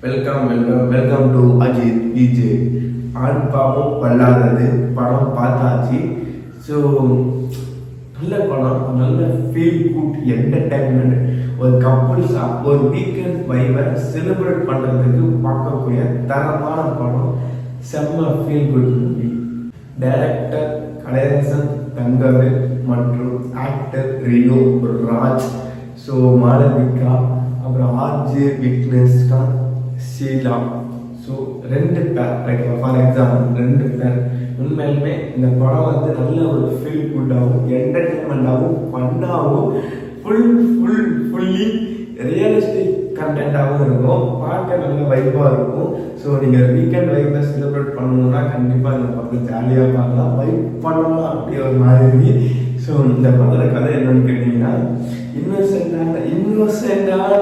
Welcome to Ajith VJ. ஆண் பாவம் பல்லாதது படம் பார்த்தாச்சு. ஸோ நல்ல படம், நல்ல ஃபீல் குட் என்டர்டைன்மெண்ட். ஒரு கப்புள்ஸாக ஒரு வீக்கெண்ட் வைவை செலிப்ரேட் பண்ணுறதுக்கு பார்க்கக்கூடிய தரமான படம். செம்ம feel good movie. Director Kalaiyarasan Thangavel மற்றும் ஆக்டர் ரியோ ராஜ். ஸோ மாளவிகா, அப்புறம் ஆர்ஜே விக்னேஷ்கா, ஷீலா. ஸோ 2 பேர், லைக் ஃபார் எக்ஸாம்பிள் 2 பேர். உண்மையிலுமே இந்த படம் வந்து நல்ல ஒரு ஃபீல் குட்டாகவும் என்டர்டைன்மெண்ட்டாகவும் ஃபன்னாகவும் ஃபுல்லி ரியலிஸ்டிக் கண்டென்ட்டாகவும் இருக்கும். பார்க்க நல்ல வைப்பாக இருக்கும். ஸோ நீங்கள் வீக்கெண்ட் வைப்பை செலிப்ரேட் பண்ணணும்னா கண்டிப்பாக இந்த படத்தை ஜாலியாக பார்க்கலாம், வைப் பண்ணலாம் அப்படி ஒரு மாதிரி. ஸோ இந்த படத்தோட கதை என்னன்னு கேட்டிங்கன்னா, இன்னோசென்டான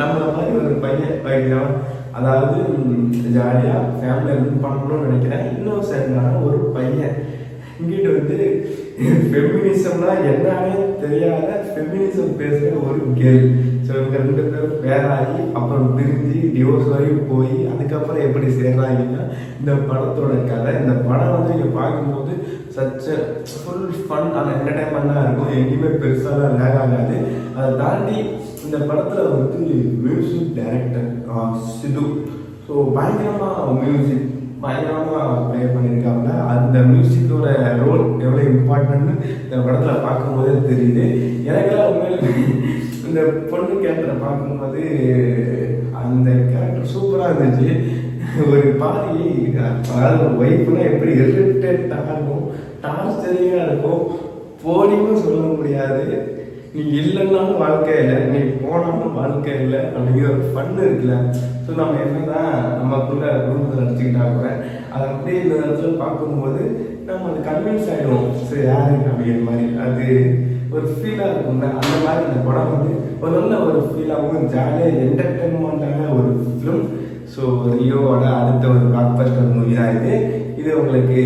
நம்மளை மாதிரி ஒரு பையன் வைக்கிறான். அதாவது ஜாலியாக ஃபேமிலியை ரன் பண்ணணும்னு நினைக்கிறேன். இன்னோசென்டான ஒரு பையன் இங்கிட்ட வந்து ஃபெமினிசம்னா என்னன்னே தெரியாத ஃபெமினிசம் பேசுகிற ஒரு கேர்ள். ஸோ இவங்க 2 பேரும் பேராகி அப்புறம் பிரிஞ்சு டிவோர்ஸ் வரையும் போய் அதுக்கப்புறம் எப்படி சேர்றாங்கன்னா இந்த படத்தோட கதை. இந்த படம் வந்து இங்கே பார்க்கும்போது ஃபுல் ஃபன் அண்ட் என்டர்டைன்மெண்ட்டாக இருக்கும். எங்கேயுமே பெருசாக லேக் ஆகாது. அதை தாண்டி இந்த படத்தில் வந்து மியூசிக் டைரக்டர் சிது. ஸோ பயங்கரமாக ப்ளே பண்ணியிருக்காங்க. அந்த மியூசிக்கோட ரோல் எவ்வளோ இம்பார்ட்டன்ட்னு இந்த படத்தில் பார்க்கும்போதே தெரியுது. எனக்கெல்லாம் உண்மையிலே இந்த பொண்ணு கேரக்டரை பார்க்கும்போது அந்த கேரக்டர் சூப்பராக இருந்துச்சு. ஒரு பாதி, அதாவது ஒரு ஒய்ஃப்னா எப்படி இரிட்டேட்டாக இருக்கும், டார்ச்சரிங்காக இருக்கும், போலியும் சொல்ல முடியாது. நீ இல்லைன்னாலும் வாழ்க்கை இல்லை, நீ போனாலும் வாழ்க்கை இல்லை அப்படிங்கிற ஒரு ஃபன்னு இருக்குல்ல. ஸோ நம்ம என்னதான் நமக்குள்ள குடும்பத்தில் நடிச்சுக்கிட்டா கூட அதை அப்படியே இந்த இடத்துல பார்க்கும்போது நம்ம அது கன்வின்ஸ் ஆகிடுவோம். சரி யாரு அப்படிங்கிற மாதிரி அது ஒரு ஃபீலாக இருக்கும்ல. அந்த மாதிரி இந்த படம் வந்து ஒரு நல்ல ஒரு ஃபீலாகவும் ஜாலியாக என்டர்டைன்மெண்ட்டான ஒரு ஃபிலிம். ஸோ ரியோவோட அடுத்த ஒரு பிளாக்பஸ்டர் மூவி தான் இது. இது உங்களுக்கு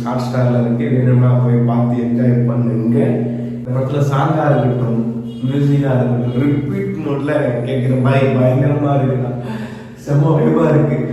ஹாட் ஸ்டாரில் இருக்குது, வேணும்னா போய் பார்த்து என்ஜாய் பண்ணுங்க. இந்த படத்தில் சாங்காக இருக்கட்டும், மியூசிக்காக இருக்கட்டும், ரிப்பீட் மோடில் கேட்குற மாதிரி பயங்கரமாக இருக்குன்னா செம்ம வைப்பாக இருக்குது.